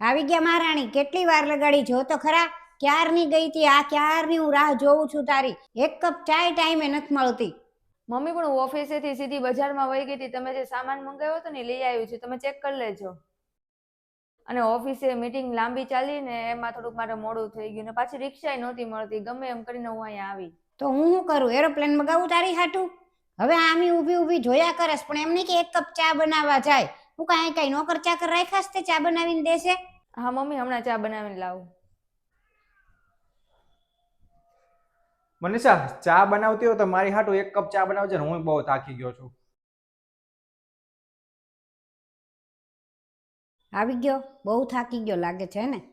આવી ગયા મહારાણી, કેટલી વાર લગાડી, જો તો ખરા. ક્યારની ગઈ તી, આ ક્યારની હું રાહ જોઉં છું તારી. એક કપ ચાય ટાઈમે નથી મળતી. મમ્મી પણ હું ઓફિસેથી સીધી બજારમાં વહી ગઈ હતી. તમે જે સામાન મંગાવ્યો હતો ને લઈ આવ્યું છે, તમે ચેક કરી લેજો. અને ઓફિસે મીટિંગ લાંબી ચાલી ને એમાં થોડુંક મારે મોડું થઈ ગયું ને પાછી રિક્ષા નહોતી મળતી. ગમે એમ કરીને હું અહીંયા આવી. તો હું શું કરું? એરોપ્લેન મગાવું તારી હાટું? હવે આમી ઊભી ઊભી જોયા કરસ, પણ એમ નહીં કે એક કપ ચા બનાવવા જાય. હું કઈ નોકર ચાકર રાખ્યાસ તે ચા બનાવીને દેશે? હા મમ્મી, હમણાં ચા બનાવીને લાવું. મનીષા, ચા બનાવતી હોય તો મારી હાટું એક કપ ચા બનાવજે ને, હું બહુ થાકી ગયો છું. આવી ગયો? બહુ થાકી ગયો લાગે છે ને?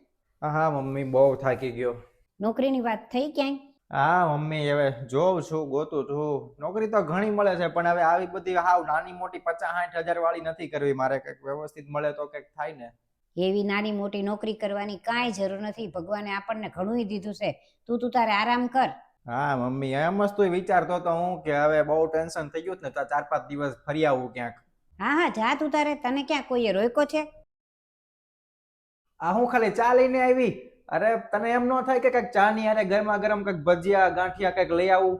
હા મમ્મી, બહુ થાકી ગયો. નોકરીની વાત થઈ ક્યાંય? હા મમ્મી, હવે જોઉં છું, ગોતું છું. નોકરી તો ઘણી મળે છે, પણ હવે આવી બધી હાવ નાની મોટી 50-60 હજાર વાળી નથી કરવી મારે. કંઈક વ્યવસ્થિત મળે તો કંઈક થાય ને. એવી નાની મોટી નોકરી કરવાની કાંઈ જરૂર નથી. ભગવાને આપણને ઘણું દીધું છે. તું તારે આરામ કર. હા મમ્મી, એમ જ તું વિચારતો તો હું કે હવે બહુ ટેન્શન થઈ ગયું ને, તો 4-5 દિવસ ફરી આવું ક્યાંક. હા હા, જા તું તારે. તને ક્યાં કોઈએ રોક્યો છે? આ હું ખાલી ચા લઈને આવી? અરે તને એમ ન થાય કે કંઈક ચા ની અરે ગરમા ગરમ કંઈક ભજીયા ગાંઠિયા કંઈક લઈ આવું?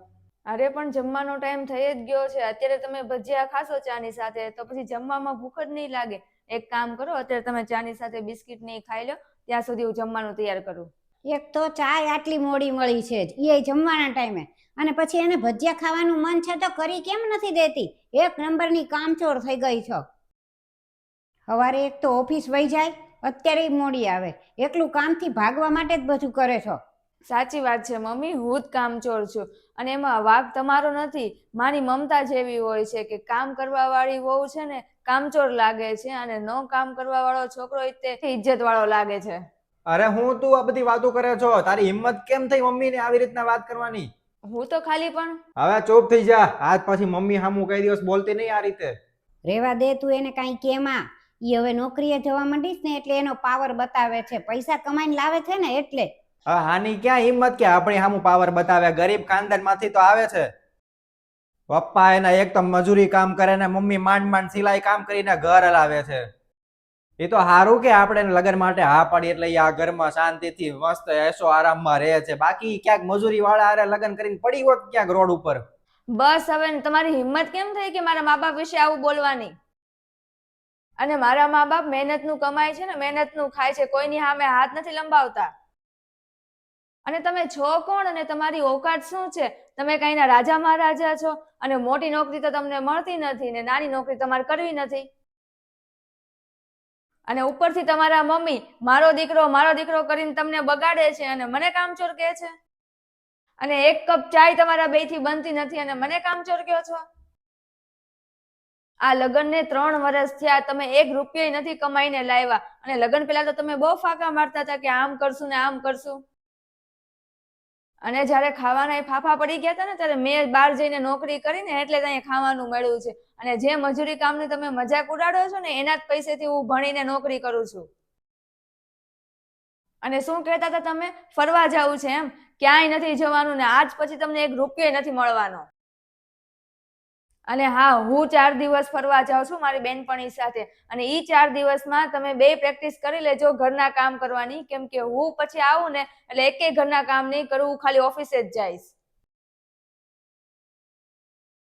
અરે પણ જમવાનો ટાઈમ થઈ જ ગયો છે. અત્યારે તમે ભજીયા ખાશો ચાની સાથે તો પછી જમવામાં ભૂખ જ નહીં લાગે. એક કામ કરો, અત્યારે તમે ચાની સાથે બિસ્કિટ નહીં ખાઈ લો, ત્યાં સુધી હું જમવાનું તૈયાર કરું. એક તો ચા આટલી મોડી મળી છે એ જમવાના ટાઈમે, અને પછી એને ભજીયા ખાવાનું મન છે તો કરી કેમ નથી દેતી? એક નંબરની કામચોર થઈ ગઈ છો. સવારે એક તો ઓફિસ વહી જાય, અત્યારે મોડી આવે. એકલું કામથી ભાગવા માટે જ બધું કરે છો. સાચી વાત છે મમ્મી, હું જ કામચોર છું. અને એમાં વાંક તમારો નથી. મારી મમતા જેવી હોય છે કે કામ કરવા વાળી વહુ છે ને કામચોર લાગે છે, અને ન કામ કરવા વાળો છોકરો તે ઇજ્જત વાળો લાગે છે. અરે હું તું આ બધી વાતો કરે છો? તારી હિંમત કેમ થઈ મમ્મીને આવી રીતના વાત કરવાની? હું તો ખાલી પણ હવે ચૂપ થઈ જા. આજ પછી મમ્મી સામું કઈ દિવસ બોલતી નહીં આ રીતે. રેવા દે તું એને કાંઈ કેમાં. ઈ હવે નોકરીએ જવા માંડીશ ને એટલે એનો પાવર બતાવે છે. પૈસા કમાઈને લાવે છે ને એટલે. હાની ક્યાં હિંમત કે આપણી સામું પાવર બતાવે? ગરીબ ખાનદાન માંથી તો આવે છે. પપ્પા એના એક તો મજૂરી કામ કરે ને મમ્મી માંડ માંડ સિલાઈ કામ કરીને ઘર હલાવે છે. એ તો સારું કે આપણે લગ્ન માટે હા પાડી એટલે આ ઘરમાં શાંતિથી મસ્ત એસો આરામમાં રહે છે. બાકી ક્યાંક મજૂરી વાળા હારે લગ્ન કરીને પડી હોત ક્યાંક રોડ ઉપર. બસ હવે તમારી હિંમત કેમ થઈ કે મારા મા બાપ વિશે આવું બોલવાની? અને મારા મા બાપ મહેનતનું કમાય છે ને મહેનતનું ખાય છે. કોઈની સામે હાથ નથી લંબાવતા. અને તમે છો કોણ અને તમારી ઓકાત શું છે? તમે કઈના રાજા મહારાજા છો, અને મોટી નોકરી તો તમને મળતી નથી ને નાની નોકરી તમારે કરવી નથી. અને ઉપરથી તમારા મમ્મી મારો દીકરો કરીને તમને બગાડે છે અને મને કામચોર કહે છે. અને એક કપ ચાય તમારા બેથી બનતી નથી અને મને કામચોર કહો છો. આ લગ્નને 3 વર્ષ થયા, તમે 1 રૂપિયો નથી કમાઈને લાવ્યા. અને લગ્ન પહેલા તો તમે બહુ ફાંકા મારતા હતા કે આમ કરશું ને આમ કરશું. અને જ્યારે ખાવાના ફાફા પડી ગયા હતા ને ત્યારે મેં બહાર જઈને નોકરી કરીને એટલે ત્યાં ખાવાનું મળ્યું છે. અને જે મજૂરી કામની તમે મજાક ઉડાડો છો ને એના જ પૈસેથી હું ભણીને નોકરી કરું છું. અને શું કહેતા હતા તમે? ફરવા જવું છે એમ? ક્યાંય નથી જવાનું ને આજ પછી તમને 1 રૂપિયો નથી મળવાનો. અને હા, હું 4 દિવસ ફરવા જાઉં છું મારી બેનપણી સાથે. અને ઈ 4 દિવસમાં તમે 2 પ્રેક્ટિસ કરી લેજો ઘરના કામ કરવાની, કેમ કે હું પછી આવું ને એટલે એકેય ઘરના કામ નહીં કરું, ખાલી ઓફિસે જ જઈશ.